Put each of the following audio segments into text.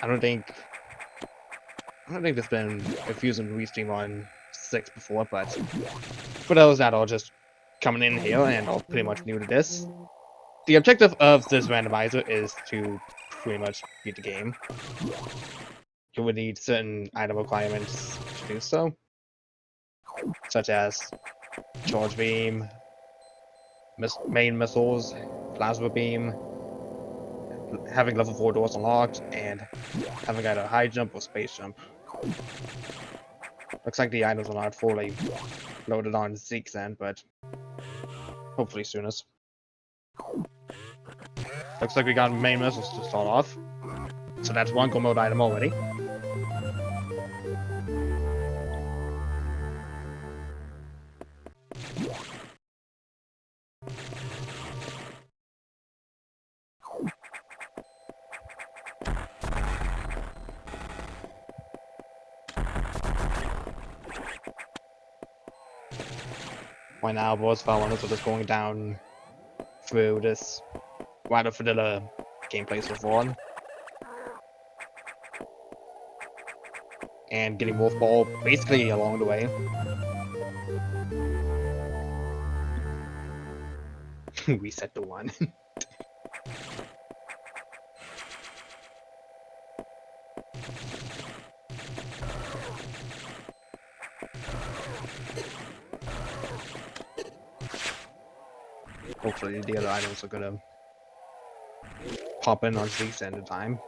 I don't think there's been a Fusion restream on 6 before, but for those that are just coming in here and are pretty much new to this, the objective of this randomizer is to pretty much beat the game. You would need certain item requirements to do so, such as charge beam, main missiles, plasma beam, having level 4 doors unlocked, and having either high jump or space jump. Looks like the items are not fully loaded on Zeke's end, but hopefully soonest. Looks like we got main missiles to start off, so that's one go mode item already. Right now, boss followers are just going down through this rather vanilla gameplay so far, and getting Wolf Ball basically along the way. Reset the one. Hopefully the other items are gonna pop in on Zeke's end of time.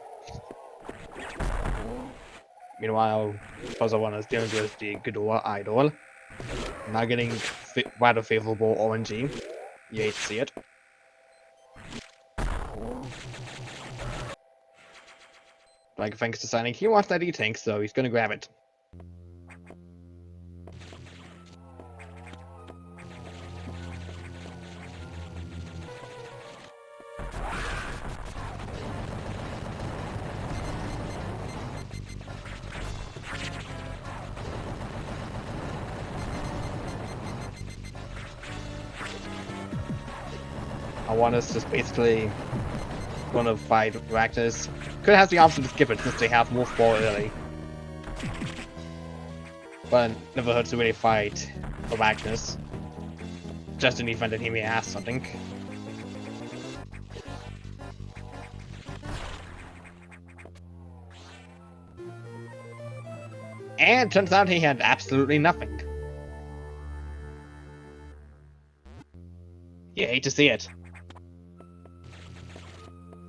Meanwhile, Puzzle 1 is dealing with the Ghidorah Idol. Not getting rather favorable RNG. You hate to see it. Dragonfangs deciding he wants that E-Tank, so he's gonna grab it. I want us just basically gonna fight Arachnus. Could have the option to skip it since they have Wolf Ball early. But never hurts to really fight Arachnus. Just in the event that he may ask something. And turns out he had absolutely nothing. You hate to see it.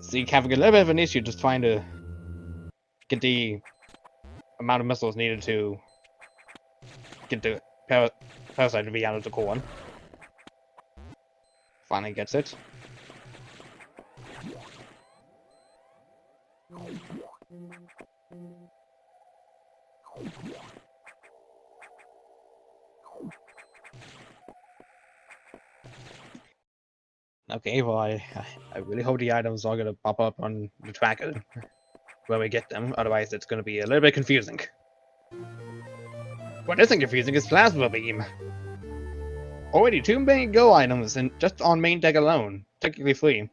Zeke having a little bit of an issue just trying to get the amount of missiles needed to get the parasite to be out of the core. Finally gets it. Okay, well, I really hope the items are gonna pop up on the tracker when we get them, otherwise it's gonna be a little bit confusing. What isn't confusing is Plasma Beam. Already 2 main go items and just on main deck alone, technically free.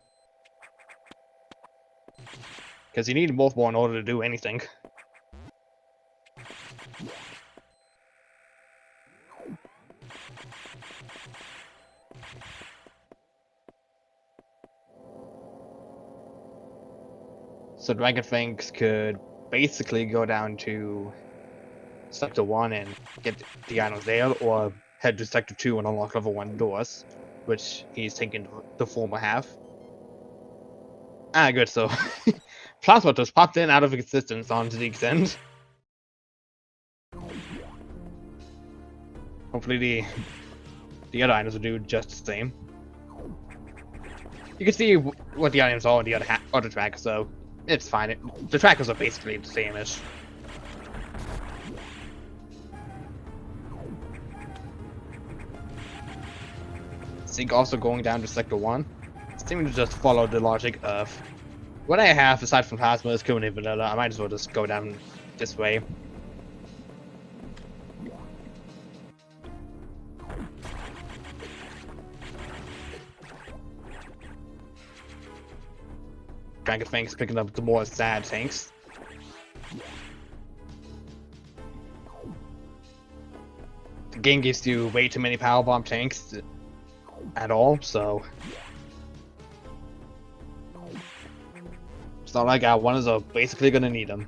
Because you need both more in order to do anything. So Dragonfangs could basically go down to Sector 1 and get the items there, or head to Sector 2 and unlock level 1 doors, which he's taking the former half. Ah, good, so Plasma just popped in out of existence on Zeke's end. Hopefully the other items will do just the same. You can see what the items are on the other track, so it's fine. The trackers are basically the same-ish. Zeke also going down to Sector 1, seeming to just follow the logic of what I have aside from Plasma is currently vanilla. I might as well just go down this way. Dragonfangs picking up the more sad tanks. The game gives you way too many power bomb tanks at all, so it's not like our ones are basically gonna need them.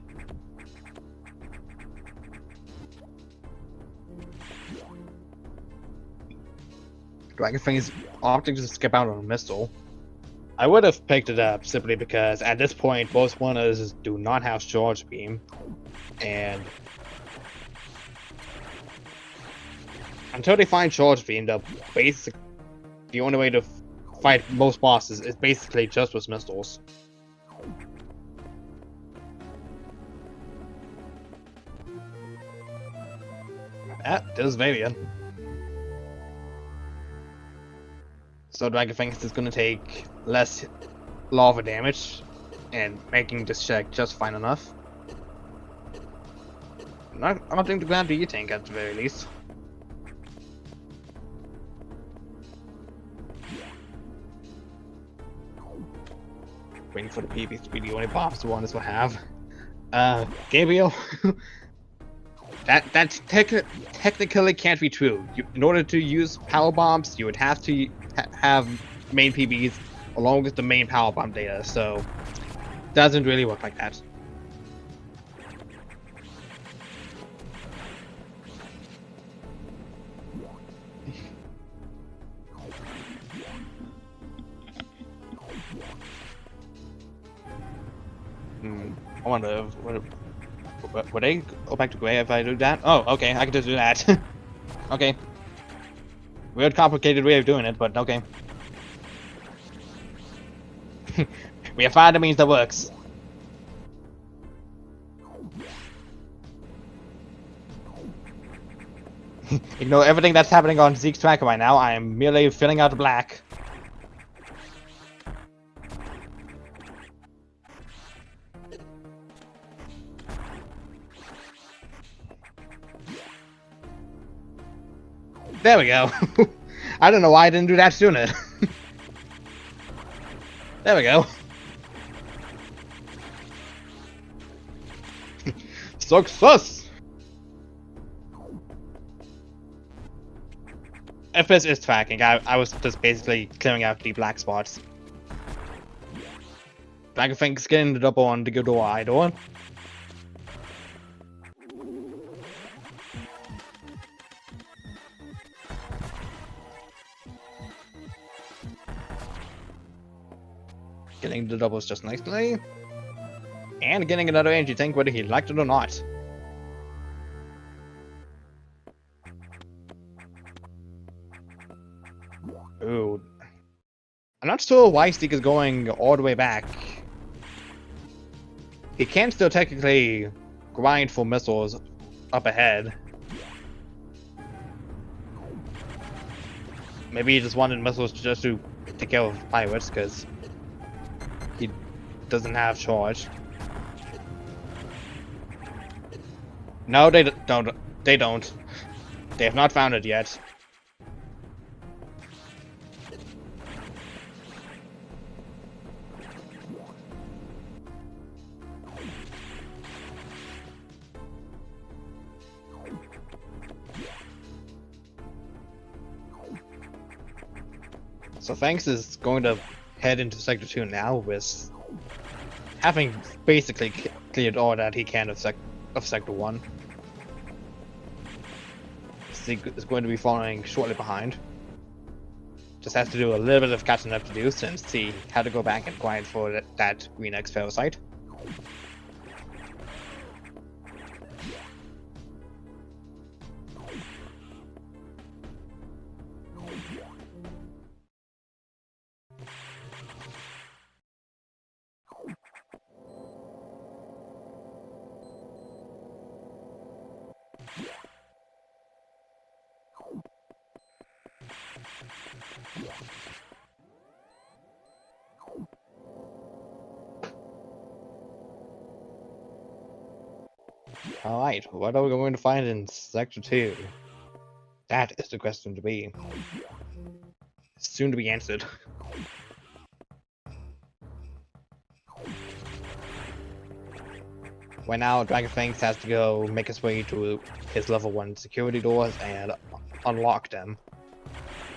Dragonfangs opting to skip out on a missile. I would have picked it up simply because at this point most ones do not have charge beam, and until they find charge beam, the only way to fight most bosses is basically just with missiles. There's Varian. So Dragonfangs is going to take less lava damage, and making this check just fine enough. I don't think the ground do you tank at the very least. Waiting for the PvP to be the only boss the ones will have. Gabriel. that technically can't be true. In order to use power bombs, you would have to have main PBs along with the main power bomb data, so doesn't really work like that. I wonder, would they go back to gray if I do that? Oh, okay, I can just do that. Okay. Weird, complicated way of doing it, but okay. We have found a means that works. Ignore everything that's happening on Zeke's tracker right now. I am merely filling out the black. There we go. I don't know why I didn't do that sooner. There we go. Success! FPS is tracking. I was just basically clearing out the black spots. Dragonfangs getting the double on the good eye door. Getting the doubles just nicely. And getting another energy tank whether he liked it or not. Ooh. I'm not sure why Zeke is going all the way back. He can still technically grind for missiles up ahead. Maybe he just wanted missiles just to take care of pirates because he doesn't have charge. No, they don't. They don't. They have not found it yet. So Fangs is going to head into Sector 2 now with having basically cleared all that he can of Sector 1. Zeke is going to be following shortly behind. Just has to do a little bit of catching up to do since he had to go back and grind for that Green X Parasite. Alright, what are we going to find in Sector 2? That is the question to be. Soon to be answered. Right now, Dragonfangs has to go make his way to his level 1 security doors and unlock them.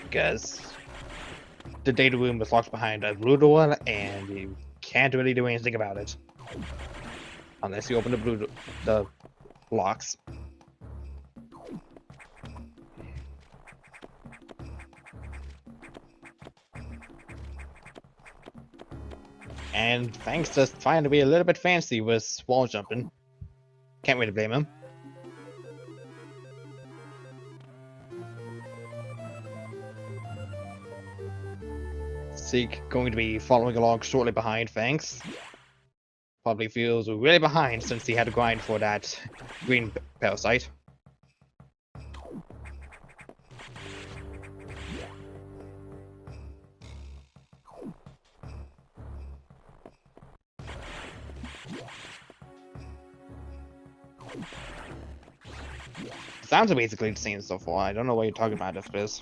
Because the data room is locked behind a blue door, and you can't really do anything about it. Unless you open the locks. And Fangs just trying to be a little bit fancy with wall jumping. Can't really blame him. CZeke going to be following along shortly behind Fangs. Probably feels really behind since he had to grind for that green parasite. Sounds are basically the same so far. I don't know what you're talking about after this.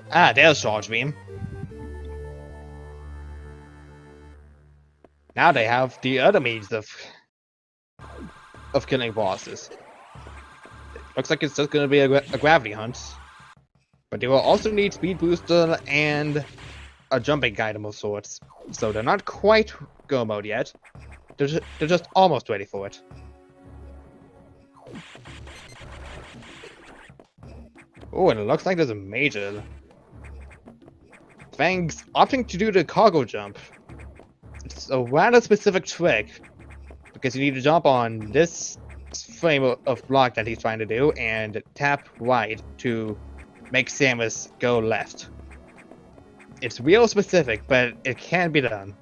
Ah, there's Charge Beam. Now they have the other means of killing bosses. Looks like it's just gonna be a gravity hunt. But they will also need speed booster and a jumping item of sorts. So they're not quite go mode yet. They're just almost ready for it. Oh, and it looks like there's a major. Fangs opting to do the cargo jump. It's a rather specific trick, because you need to jump on this frame of block that he's trying to do and tap right to make Samus go left. It's real specific, but it can be done.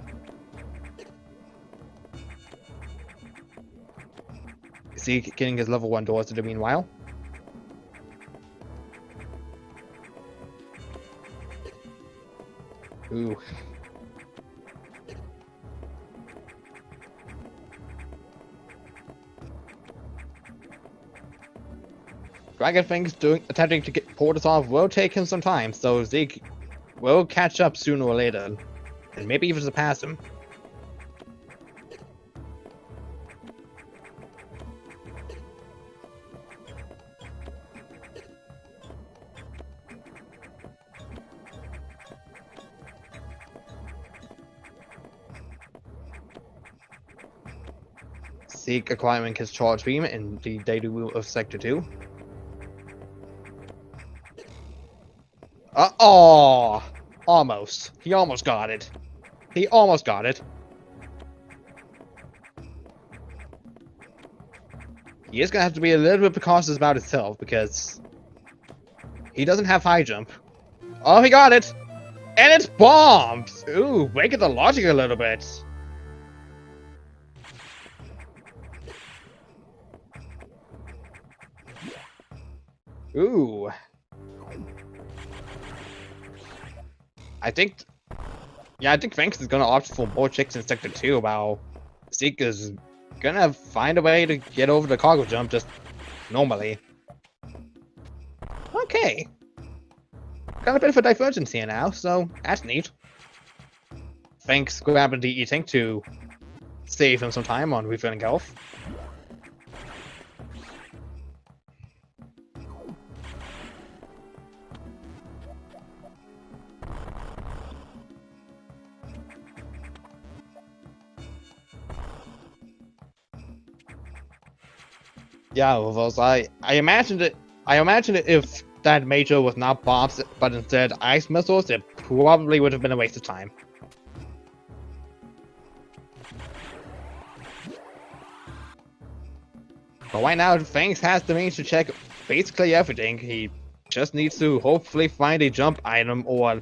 Is he getting his level 1 doors to the meanwhile? Ooh. Dragonfangs attempting to pull this off will take him some time, so Zeke will catch up sooner or later, and maybe even surpass him. Zeke acquiring his charge beam in the data room of Sector 2. Oh! Almost. He almost got it. He almost got it. He is gonna have to be a little bit cautious about himself, because he doesn't have high jump. Oh, he got it! And it's bombed! Ooh, breaking the logic a little bit. Ooh. I think Fangs is gonna opt for more chicks in Sector 2, while Zeke is gonna find a way to get over the cargo jump just normally. Okay. Got a bit of a divergence here now, so that's neat. Fangs grabbing the E-Tank to save him some time on refilling health. Yeah, well, I imagined it. I imagined it if that major was not bombs, but instead ice missiles, it probably would have been a waste of time. But right now, Fangs has the means to check basically everything. He just needs to hopefully find a jump item or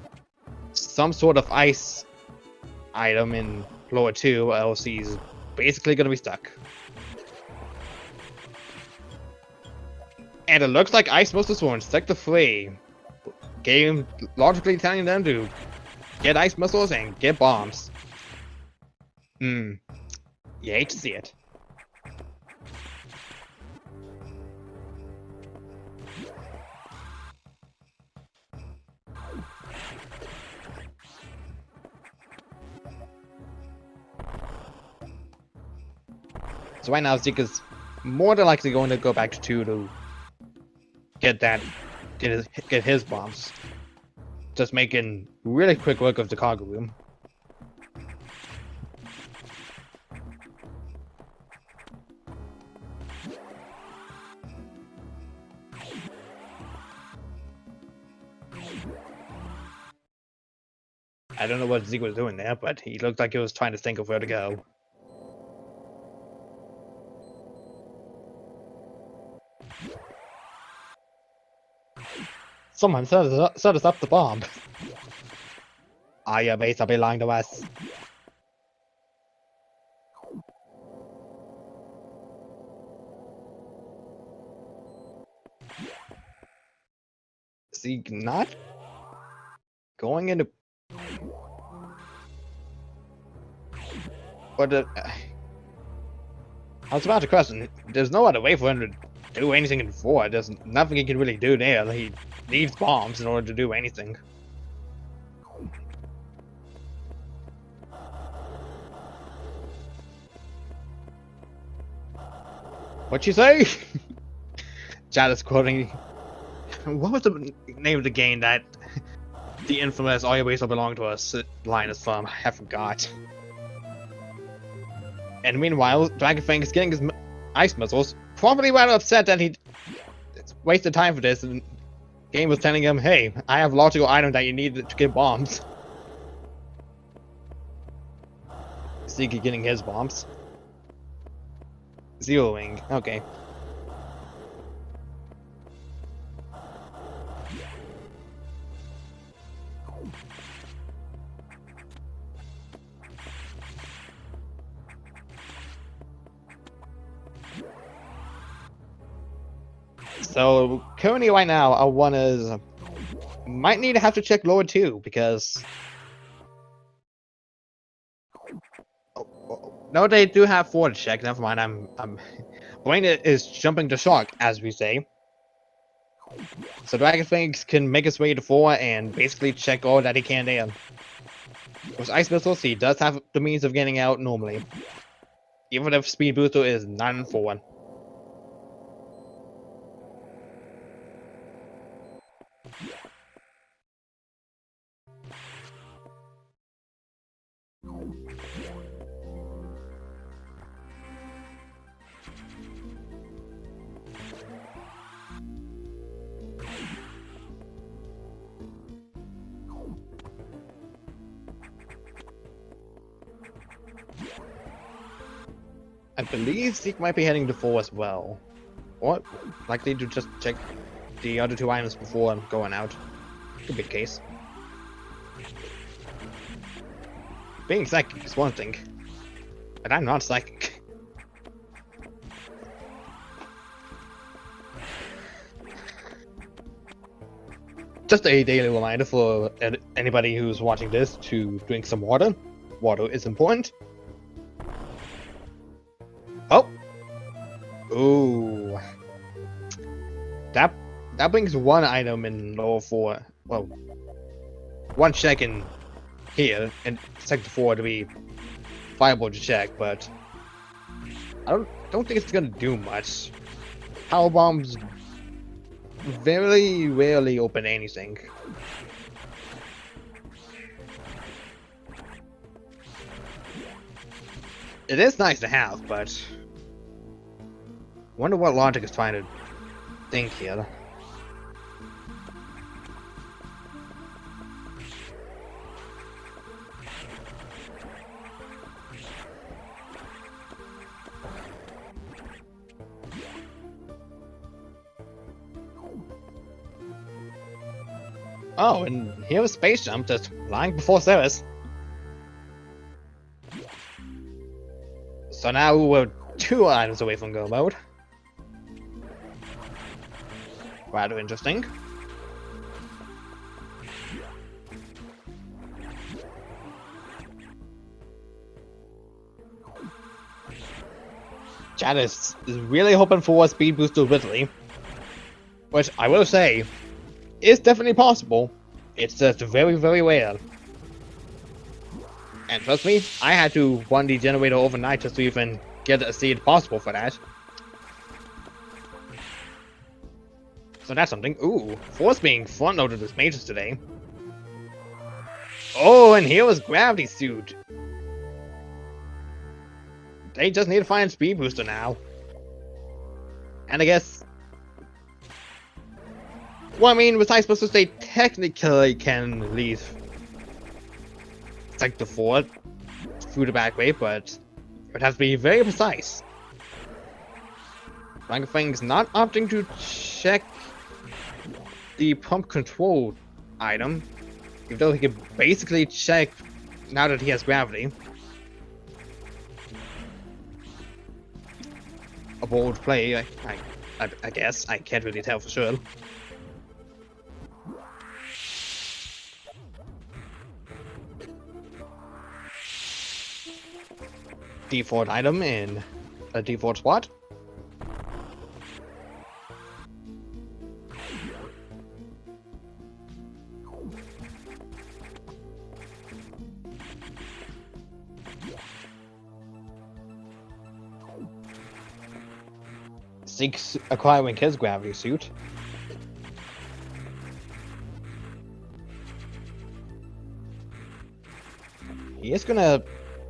some sort of ice item in floor 2, or else he's basically gonna be stuck. And it looks like ice missiles were in Sector 3. Game logically telling them to get ice missiles and get bombs. You hate to see it. So right now Zeke is more than likely going to go back to 2 to get his bombs. Just making really quick work of the cargo room. I don't know what Zeke was doing there, but he looked like he was trying to think of where to go. Someone set us up the bomb. Your base are belong to us. Zeke not going into... But I was about to question, there's no other way for him to do anything in 4. There's nothing he can really do there. He needs bombs in order to do anything. What'd you say? Chad is quoting... What was the name of the game that the infamous "All Your Base Will Belong to Us" line is from? I forgot. And meanwhile, Dragonfangs is getting his ice missiles. Probably rather upset that he wasted time for this, and the game was telling him, hey, I have logical items that you need to get bombs. Zeke getting his bombs. Zeroing, okay. So currently right now our one is might need to have to check lower 2 because no, they do have 4 to check. Never mind, I'm brain is jumping to shock, as we say. So Dragonfangs can make his way to 4 and basically check all that he can there. With ice missiles, he does have the means of getting out normally, even if speed booster is not in 4. I believe Zeke might be heading to 4 as well. Or likely to just check the other 2 items before going out. Could be the case. Being psychic is one thing, but I'm not psychic. Just a daily reminder for anybody who's watching this to drink some water. Water is important. Oh! Ooh. That brings 1 item in lower 4. Well, 1 check in here, and sector 4 to be viable to check, but I don't think it's gonna do much. Power bombs very rarely open anything. It is nice to have, but wonder what logic is trying to think here. Oh, and here was Space Jump just lying before service. So now we're 2 items away from go mode. Rather interesting. Chad is really hoping for a speed booster Ridley, which I will say is definitely possible. It's just very, very rare. And trust me, I had to run the generator overnight just to even get a seed possible for that. So that's something. Ooh, Force being front-loaded as mages today. Oh, and here was Gravity Suit. They just need to find Speed Booster now. And I guess... Well, I mean, besides Booster, they technically can leave Sector 4 through the back way, but it has to be very precise. Dragonfangs not opting to check the pump control item, even though he can basically check now that he has gravity. A bold play, I guess. I can't really tell for sure. Default item in a default spot. Zeke's acquiring his gravity suit. He is gonna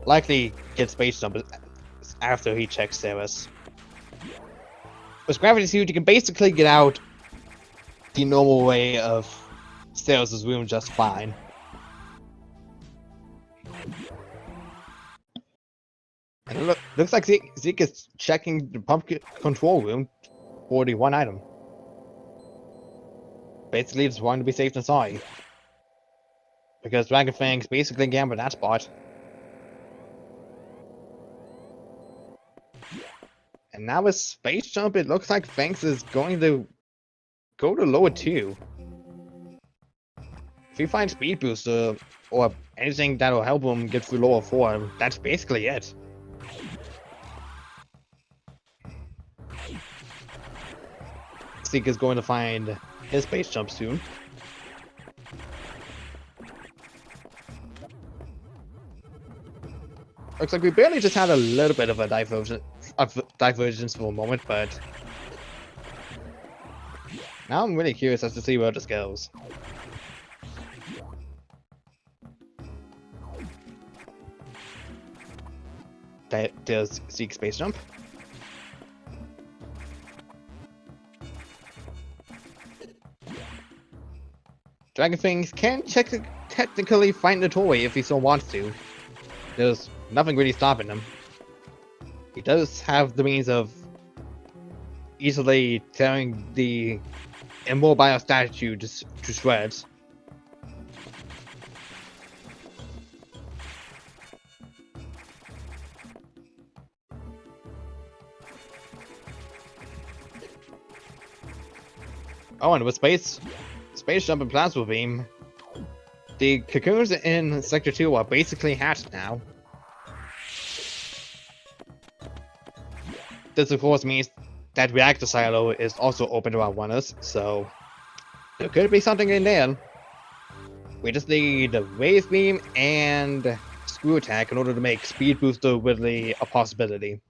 likely get space jump after he checks Ceres. With gravity suit, you can basically get out the normal way of Ceres' room just fine. And it looks like Zeke is checking the pump control room for the one item. Basically, just wanting to be safe than sorry. Because Dragonfangs basically gambled that spot. And now with Space Jump, it looks like Fangs is going to go to lower 2. If he finds Speed Booster, or anything that will help him get through lower 4, that's basically it. Zeke is going to find his Space Jump soon. Looks like we barely just had a little bit of a divergence for a moment, but now I'm really curious as to see where this goes. There's Zeke Space Jump. Dragonfangs can technically find the toy if he so wants to. There's nothing really stopping him. He does have the means of easily tearing the immobile statue to shreds. Oh, and with Space Jump and Plasma Beam, the cocoons in Sector 2 are basically hatched now. This of course means that Reactor Silo is also open to our runners, so there could be something in there. We just need Wave Beam and Screw Attack in order to make Speed Booster really a possibility.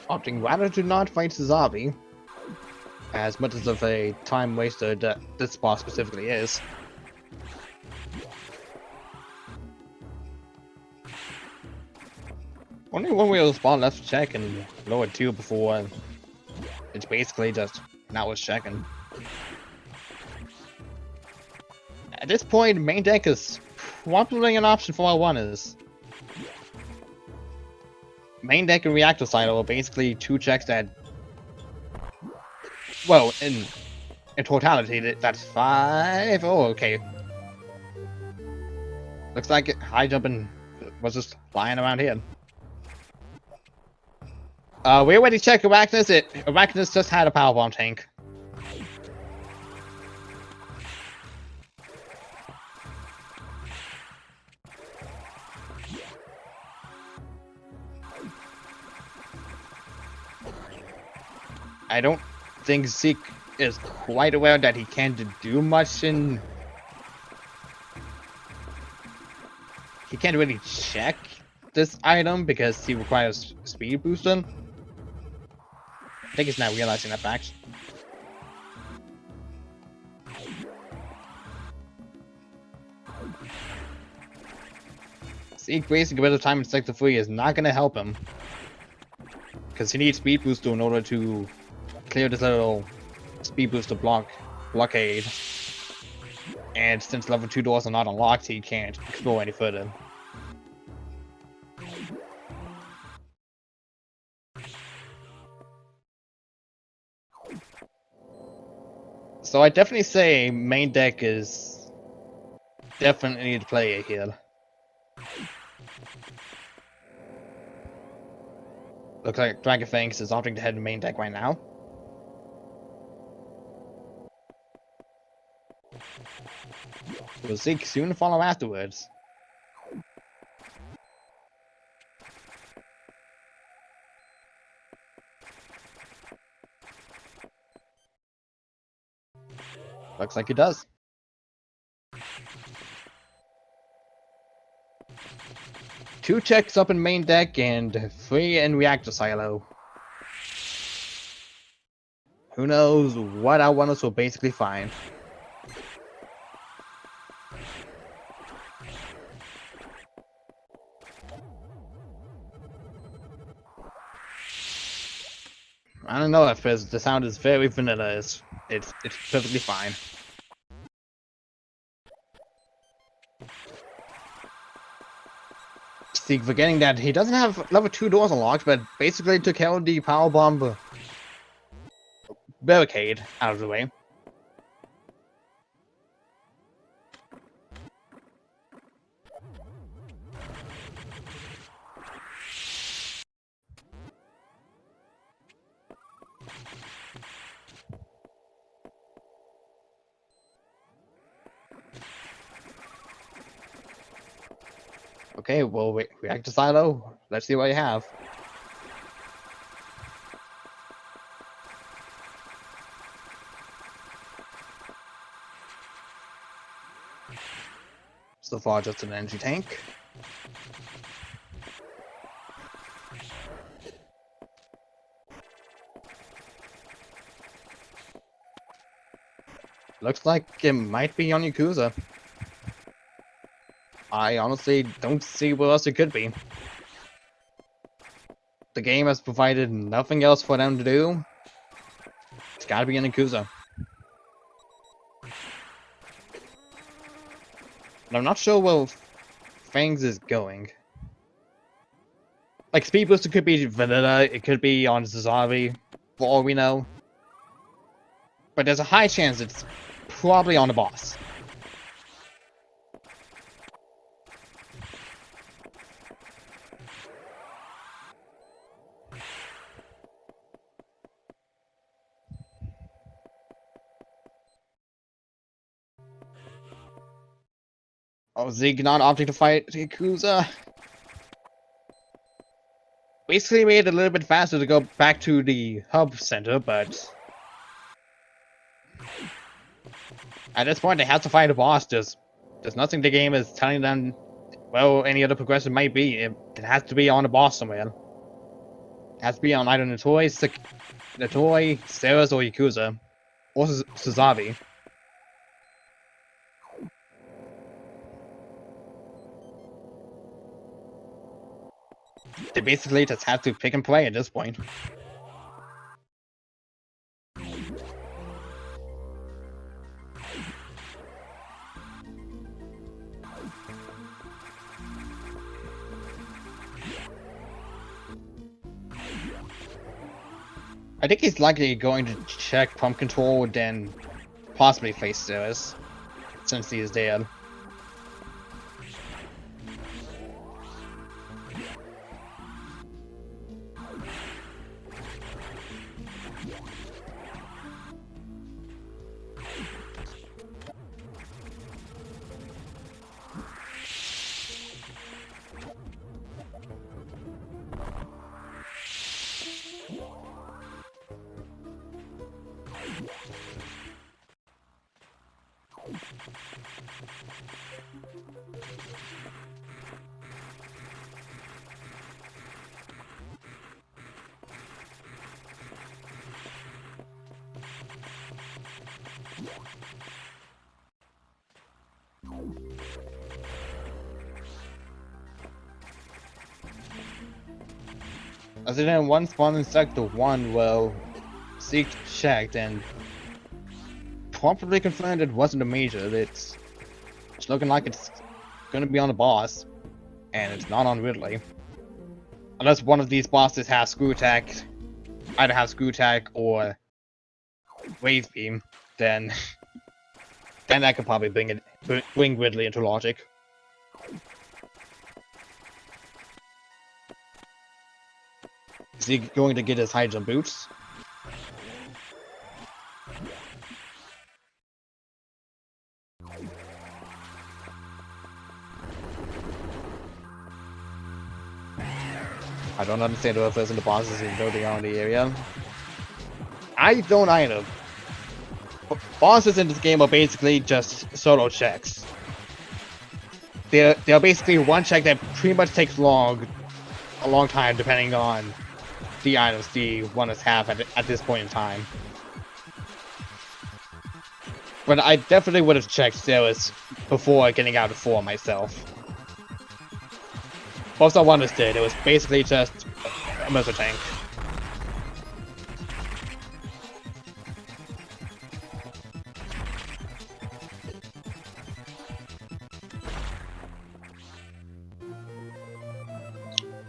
Opting rather to not fight Zabi, as much as of a time waster that this boss specifically is. Only one wheel spawn left to check and lower 2 before it's basically just not worth checking. At this point, main deck is probably an option for our runners. Main deck and Reactor Silo are basically 2 checks that, well, in totality, that's 5. Oh, okay. Looks like high jumping was just flying around here. We already checked Arachnus. Arachnus just had a powerbomb tank. I don't think Zeke is quite aware that he can't do much in... He can't really check this item because he requires speed booster. I think he's not realizing that fact. Zeke wasting a bit of time in Sector 3 is not gonna help him. Because he needs speed booster in order to clear this little speed booster blockade. And since level 2 doors are not unlocked, he can't explore any further. So I definitely say main deck is definitely the player here. Looks like Dragonfangs is opting to head to main deck right now. Will Zeke soon follow afterwards? Looks like he does. Two checks up in main deck and 3 in reactor silo. Who knows what our runners will basically find. I don't know if the sound is very vanilla. It's perfectly fine. See, forgetting that he doesn't have level 2 doors unlocked, but basically took care of the power bomb barricade out of the way. Okay, well, reactor silo. Let's see what you have. So far, just an energy tank. Looks like it might be on Yakuza. I honestly don't see what else it could be. The game has provided nothing else for them to do. It's gotta be in Yakuza. And I'm not sure where Fangs is going. Like, Speed Booster could be vanilla, it could be on Zazavi, for all we know. But there's a high chance it's probably on the boss. Oh, Zeke not opting to fight Yakuza. Basically made it a little bit faster to go back to the hub center, but at this point they have to fight a boss. There's nothing the game is telling them, well, any other progression might be. It has to be on a boss somewhere. It has to be on either Natoi, Sarah's, or Yakuza. Or Suzavi. They basically just have to pick and play at this point. I think he's likely going to check pump control, then possibly face Ceres, since he is dead. Other than one spawn in Sector 1, well, Zeke checked and probably confirmed it wasn't a major. It's looking like it's gonna be on the boss, and it's not on Ridley. Unless one of these bosses has Screw Attack, either have Screw Attack or Wave Beam, then that could probably bring Ridley into logic. Is he going to get his high jump boots? I don't understand what first in the bosses even though they are in the area. I don't either. Bosses in this game are basically just solo checks. They're basically one check that pretty much takes a long time depending on the items the runners have at this point in time. But I definitely would have checked Ceres before getting out of 4 myself. Most I runners did, it was basically just a missile tank.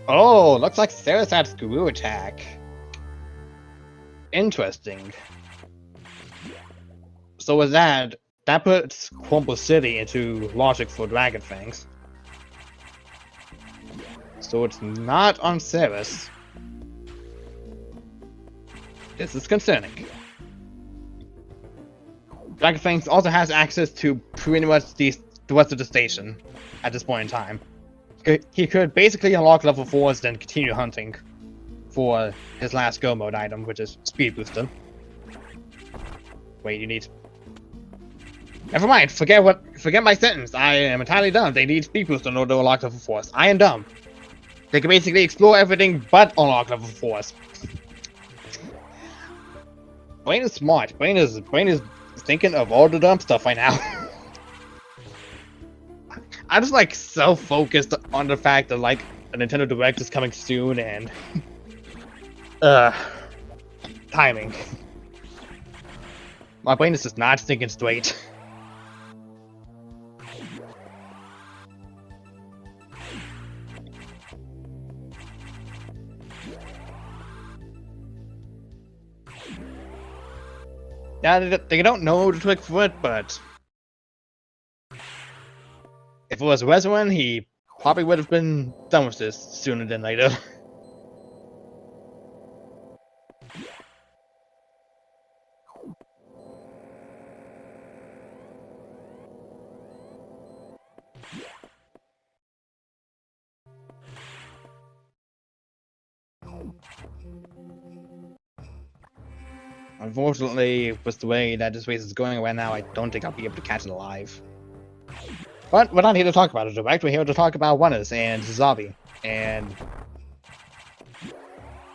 Oh, looks like Ceres had Screw Attack. Interesting. So with that puts Crumble City into logic for Dragonfangs. So it's not on Ceres. This is concerning. Dragonfangs also has access to pretty much the rest of the station at this point in time. He could basically unlock level 4s, then continue hunting for his last go mode item, which is Speed Booster. Wait, you need... Never mind, forget my sentence. I am entirely dumb. They need Speed Booster in order to unlock level 4s. I am dumb. They can basically explore everything but unlock level 4s. Brain is smart. Brain is thinking of all the dumb stuff right now. I'm just like so focused on the fact that like a Nintendo Direct is coming soon and timing. My brain is just not thinking straight. Yeah, they don't know the trick for it, but if it was Rezoan, he probably would have been done with this sooner than later. Unfortunately, with the way that this race is going right now, I don't think I'll be able to catch it alive. But we're not here to talk about it direct, we're here to talk about runners and Zombie and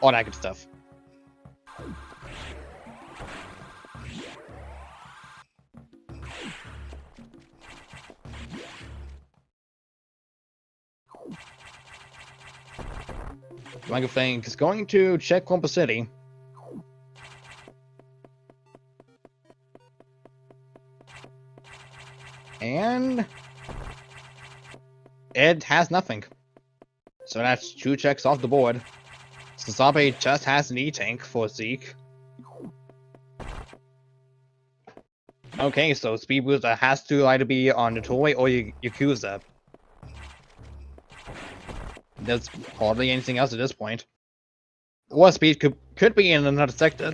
all that good stuff. Dragonfangs is going to check Crumple City. And it has nothing. So that's 2 checks off the board. Sazabe just has an E-Tank for Zeke. Okay, so Speed Booster has to either be on the toy or Yakuza. There's hardly anything else at this point. Or Speed could be in another sector.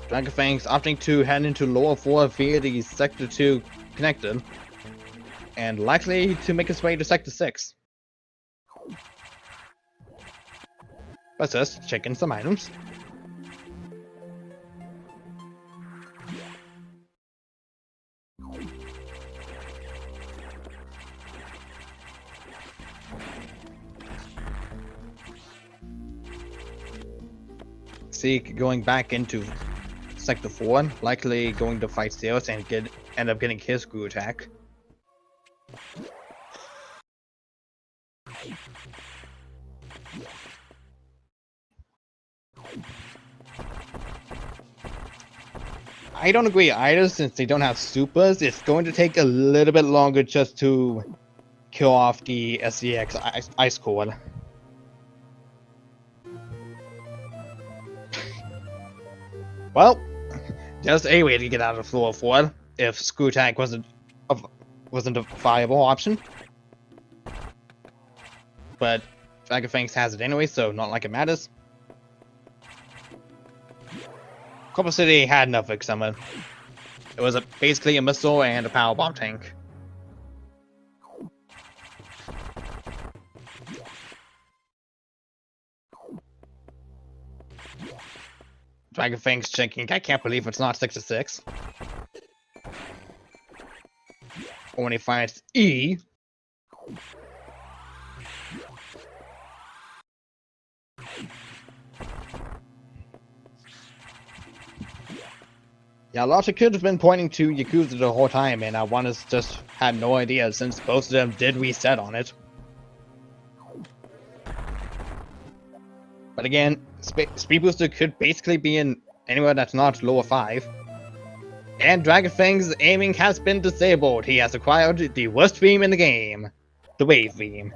Dragonfangs opting to head into lower 4 via the Sector 2 connector, and likely to make its way to Sector 6. Let's just check in some items. CZeke going back into Sector 4, likely going to fight Zeus and end up getting his screw attack. I don't agree either, since they don't have supers. It's going to take a little bit longer just to kill off the SCX Ice Cord. Well, just a way to get out of floor 4 if screw attack wasn't a viable option. But Dragonfangs has it anyway, so not like it matters. Copper City had nothing summoned. It was basically a missile and a power bomb tank. Dragonfangs checking. I can't believe it's not 6-6. When he finds E. Yeah, Logic could have been pointing to Yakuza the whole time, and I just had no idea since both of them did reset on it. But again, Speed Booster could basically be in anywhere that's not lower 5. And Dragonfang's aiming has been disabled. He has acquired the worst theme in the game, the Wave theme.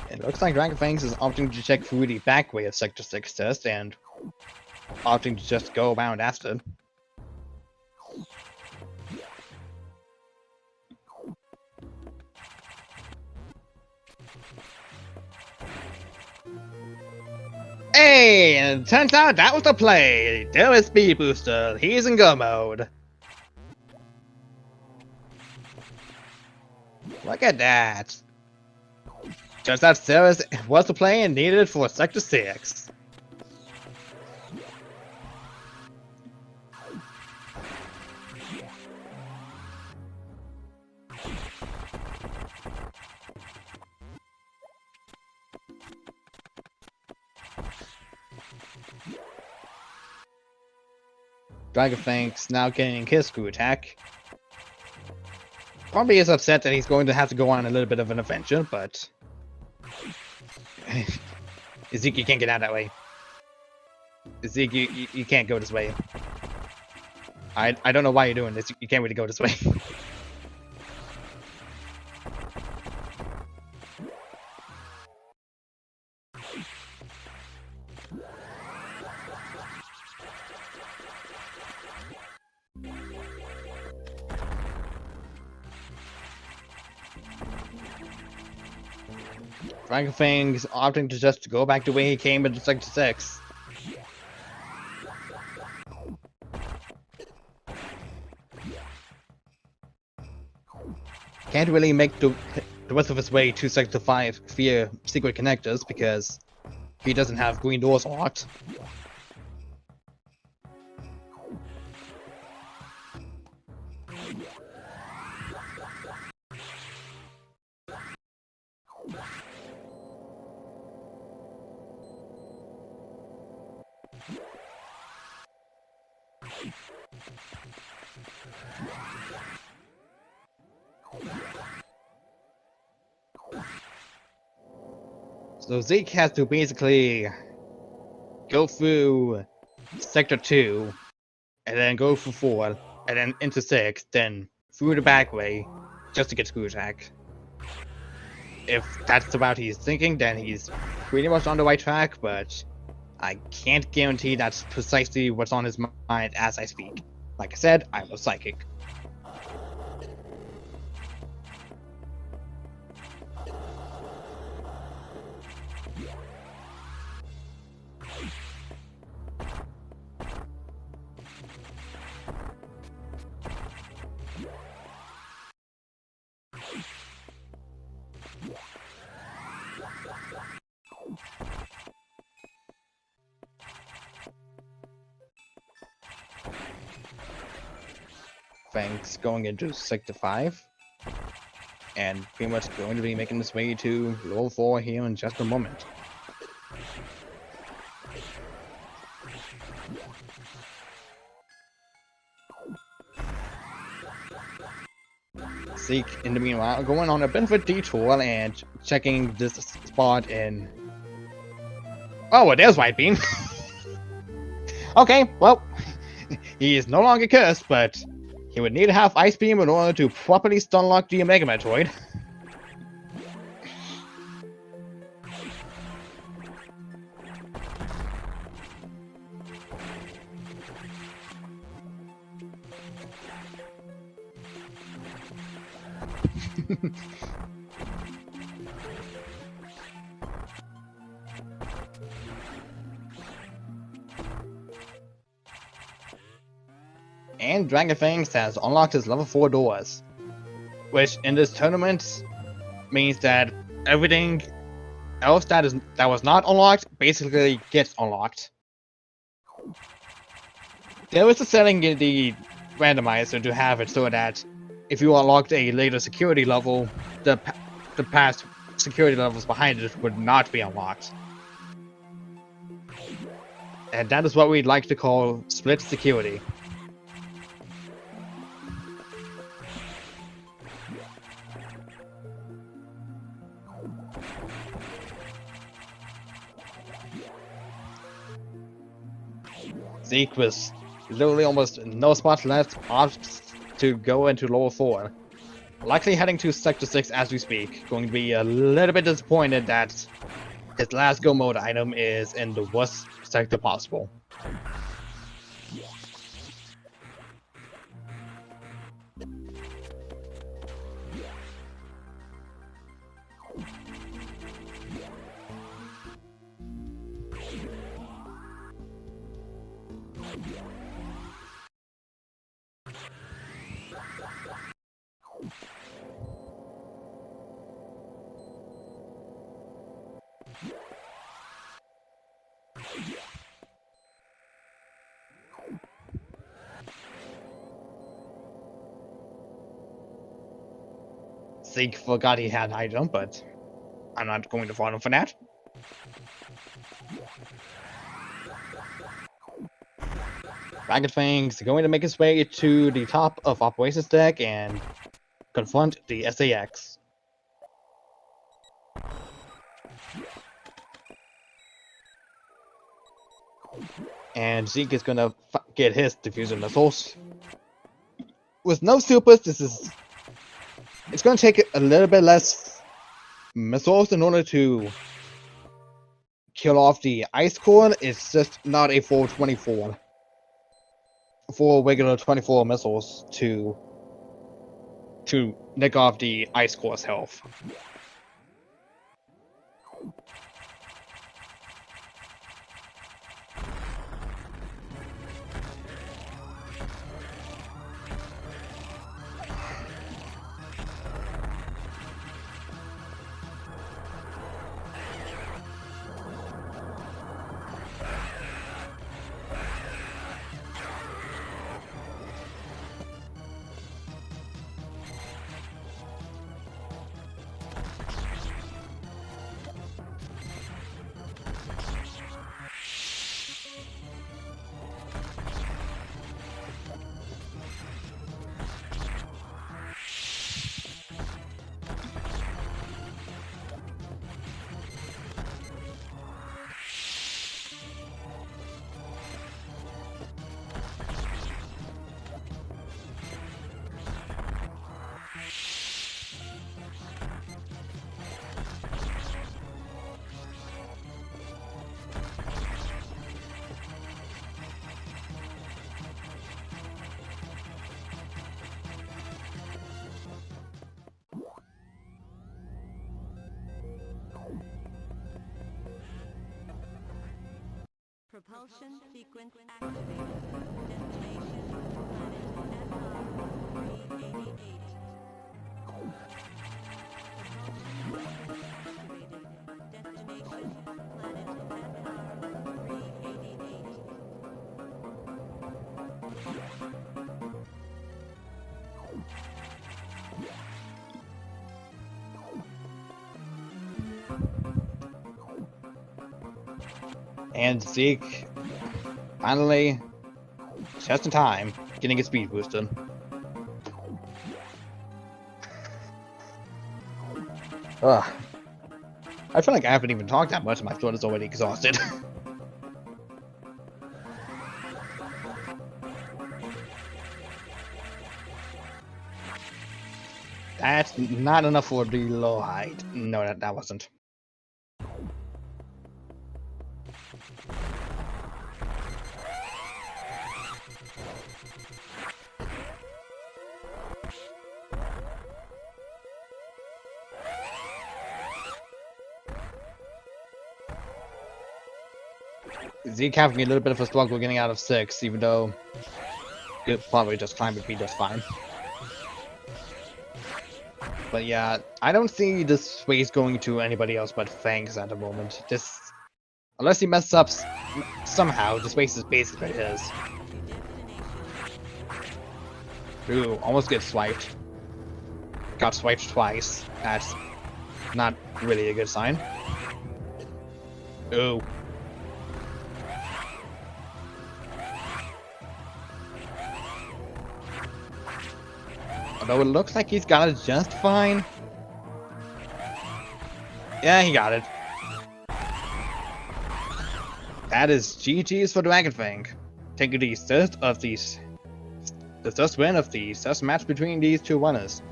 It looks like Dragonfangs is opting to check through the back way of Sector 6 test and opting to just go around after. Hey, and it turns out that was the play. There is Speed Booster. He's in go mode. Look at that. Turns out Sarah's was the play and needed it for Sector 6. Dragonfangs now getting his screw attack. Probably is upset that he's going to have to go on a little bit of an adventure, but Zeke, you can't get out that way. Zeke, you can't go this way. I don't know why you're doing this. You can't really go this way. Dragonfangs opting to just go back the way he came into Sector 6. Can't really make the rest of his way to Sector 5 via secret connectors because he doesn't have green doors locked. So Zeke has to basically go through Sector 2, and then go through 4, and then into 6, then through the back way, just to get screw attack. if that's the route he's thinking, then he's pretty much on the right track, but I can't guarantee that's precisely what's on his mind as I speak. Like I said, I'm a psychic. Fangs going into Sector 5. And pretty much going to be making his way to level 4 here in just a moment. CZeke, in the meanwhile, going on a bit of a detour and checking this spot in... Oh, there's White Beam! Okay, well, he is no longer cursed, but he would need to have Ice Beam in order to properly stunlock the Mega Metroid. And Dragonfangs has unlocked his level 4 doors, which in this tournament means that everything else that was not unlocked basically gets unlocked. There is a setting in the randomizer to have it so that if you unlocked a later security level, the past security levels behind it would not be unlocked. And that is what we'd like to call split security. Zeke with literally almost no spots left opts to go into level 4. Likely heading to Sector 6 as we speak. Going to be a little bit disappointed that his last go mode item is in the worst sector possible. Zeke forgot he had high jump, but I'm not going to fault him for that. Dragonfangs going to make his way to the top of Operations Deck and confront the SAX. And Zeke is gonna get his diffusion missiles. With no supers, it's gonna take a little bit less missiles in order to kill off the ice core. It's just not a full 24. Full regular 24 missiles to nick off the ice core's health. Propulsion sequence activated. Destination, planet FR 388. And Zeke, finally, just in time, getting his speed boosted. Ugh. I feel like I haven't even talked that much, and my throat is already exhausted. That's not enough for the low height. No, that wasn't. Zeke having a little bit of a struggle getting out of 6, even though he'll probably just climb with me just fine. But yeah, I don't see this race going to anybody else but Fangs at the moment. Just unless he messes up somehow, this race is basically his. Ooh, almost gets swiped. Got swiped twice. That's not really a good sign. Ooh. Although it looks like he's got it just fine. Yeah, he got it. That is GG's for Dragonfang. Taking the first of these, the first win of the first match between these two runners.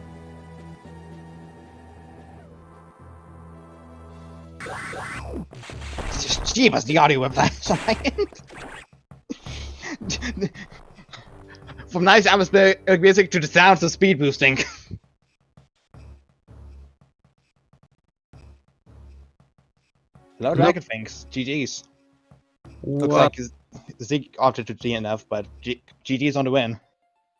Jeebus, the audio of that. From nice atmospheric music to the sounds of speed boosting. Hello, Dragonfangs. GG's. Looks like Zeke opted to DNF, but GG's on the win.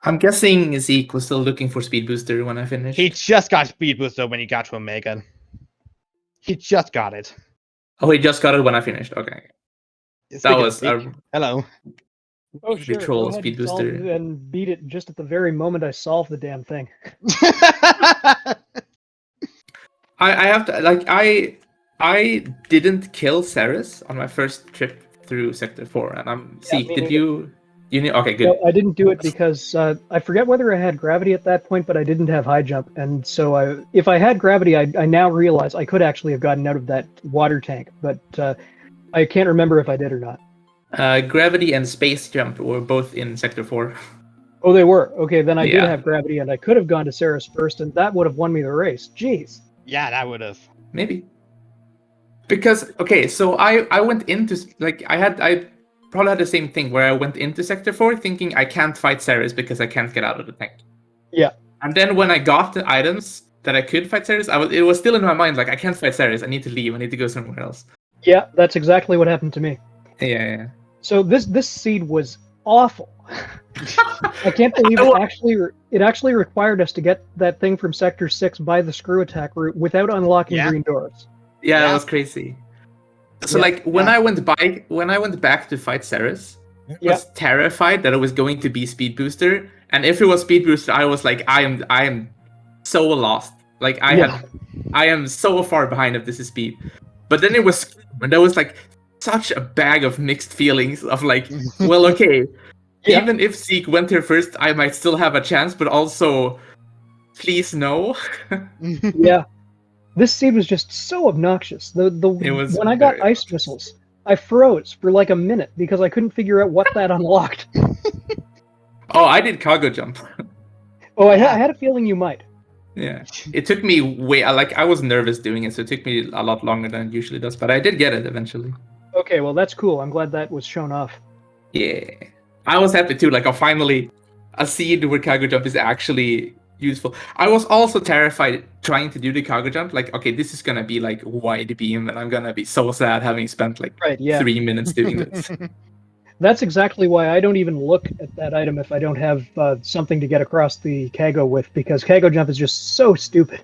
I'm guessing Zeke was still looking for speed booster when I finished. He just got speed booster when he got to Omega. He just got it. Oh, he just got it when I finished. Okay. That was hello. Oh, sure. Virtual Go ahead speed and solve booster. and beat it just at the very moment I solved the damn thing. I have to like I didn't kill Ceres on my first trip through Sector 4, and I'm Zeke. Did you knew? Okay, good. No, I didn't do it because I forget whether I had gravity at that point, but I didn't have high jump, and so if I had gravity, I now realize I could actually have gotten out of that water tank, but I can't remember if I did or not. Gravity and space jump were both in Sector 4. Oh, they were? Okay, then I did Yeah. have gravity, and I could have gone to Ceres first, and that would have won me the race. Jeez. Yeah, that would have. Maybe. Because, okay, so I went into, like, I probably had the same thing where I went into Sector 4 thinking I can't fight Ceres because I can't get out of the tank. Yeah. And then when I got the items that I could fight Ceres, it was still in my mind, like, I can't fight Ceres, I need to leave, I need to go somewhere else. Yeah, that's exactly what happened to me. Yeah. So this seed was awful. I can't believe it actually required us to get that thing from Sector 6 by the screw attack route without unlocking green doors. Yeah, that was crazy. So when I went back to fight Ceres, I was terrified that it was going to be speed booster, and if it was speed booster, I was like, I am so lost. Like I am so far behind if this is speed. But then it was, and that was like such a bag of mixed feelings of like, well, okay, even if Zeke went here first, I might still have a chance, but also, please no. Yeah. This seed was just so obnoxious. When I got ice missiles, I froze for like a minute because I couldn't figure out what that unlocked. Oh, I did cargo jump. Oh, I had a feeling you might. Yeah, it took me I was nervous doing it, so it took me a lot longer than it usually does, but I did get it eventually. Okay, well, that's cool. I'm glad that was shown off. Yeah, I was happy too. Like, finally, a seed where cargo jump is actually useful. I was also terrified trying to do the cargo jump. Like, okay, this is gonna be like wide beam, and I'm gonna be so sad having spent like Right, yeah. 3 minutes doing this. That's exactly why I don't even look at that item if I don't have something to get across the Kago with, because Kago jump is just so stupid.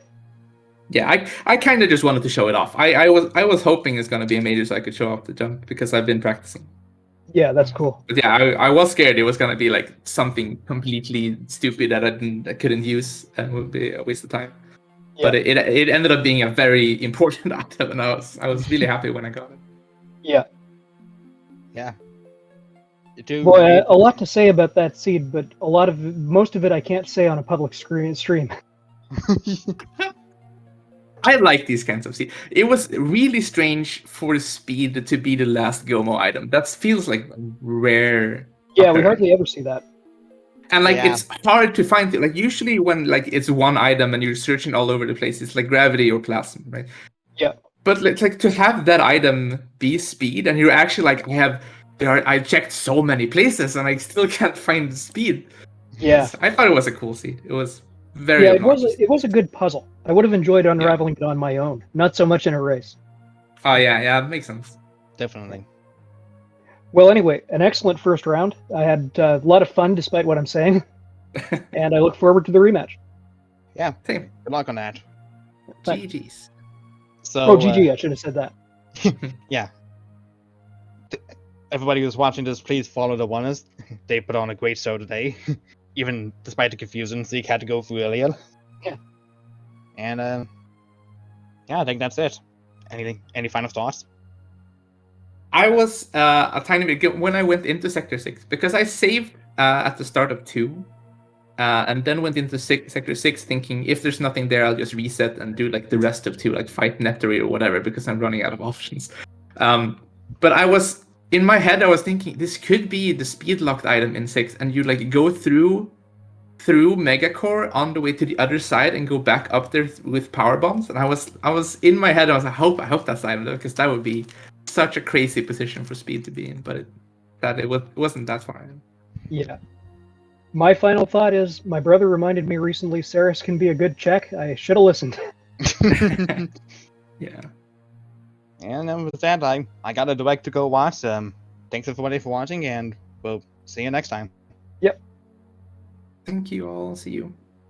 Yeah, I kind of just wanted to show it off. I was hoping it's gonna be a major so I could show off the jump because I've been practicing. Yeah, that's cool. But yeah, I was scared it was gonna be like something completely stupid that I couldn't use and would be a waste of time. But it ended up being a very important item, and I was really happy when I got it. Yeah. Yeah. Boy, a lot to say about that seed, but most of it I can't say on a public stream. I like these kinds of seeds. It was really strange for speed to be the last Gomo item. That feels like rare. Yeah, we hardly ever see that. And like Yeah. it's hard to find it. Like usually when like it's one item and you're searching all over the place, it's like gravity or plasma, right? Yeah. But it's like to have that item be speed, and you're actually like, I checked so many places and I still can't find speed. Yeah. I thought it was a cool seed. It was very Yeah, obnoxious. it was a good puzzle. I would have enjoyed unraveling it on my own, not so much in a race. Oh yeah, it makes sense. Definitely. Well, anyway, an excellent first round. I had a lot of fun, despite what I'm saying, and I look forward to the rematch. Yeah. Same. Good luck on that. Thanks. GG's. So, Oh, GG, I should have said that. yeah. Everybody who's watching this, please follow the Oners. They put on a great show today. Even despite the confusion Zeke had to go through earlier. Yeah. And, yeah, I think that's it. Any final thoughts? I was a tiny bit when I went into Sector 6 because I saved at the start of 2 and then went into Sector 6 thinking if there's nothing there, I'll just reset and do like the rest of 2, like fight Nettery or whatever, because I'm running out of options. But in my head, I was thinking this could be the speed locked item in 6, and you like go through Megacore on the way to the other side and go back up there with power bombs. And I was in my head, I was like, I hope that's the item, because that would be such a crazy position for speed to be in, but it wasn't that far in. Yeah. My final thought is, my brother reminded me recently Saris can be a good check. I should have listened. Yeah. And then with that, I got a direct to go watch. Thanks everybody for watching, and we'll see you next time. Thank you all. See you.